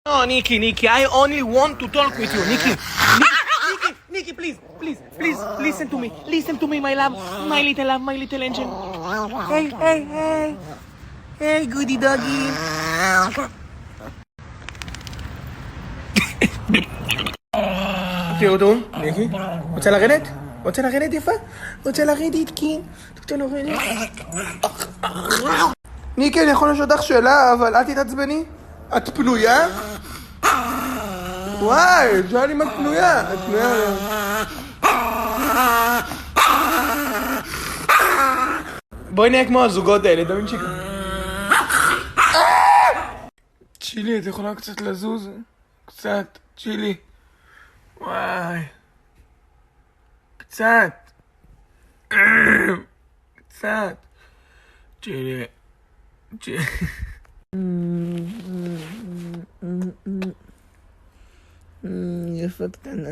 No, Nikki, I only want to talk with you, Nikki, please, listen to me, my love, my little angel. Hey, goody doggy. תראו, ניקי, רוצה לרדת? רוצה לרדת יפה? רוצה לרדת, כן? רוצה לרדת? ניקי, אני יכול לשאול אותך שאלה, אבל אל תתעצבני. את פנויה? וואי, שאל אם את פנויה. את פנויה. בואי נהיה כמו הזוגות האלה, דוינצ'יקה. צ'ילי, את יכולה קצת לזוז? קצת, צ'ילי. וואי. קצת. צ'ילי. יפה קטנה.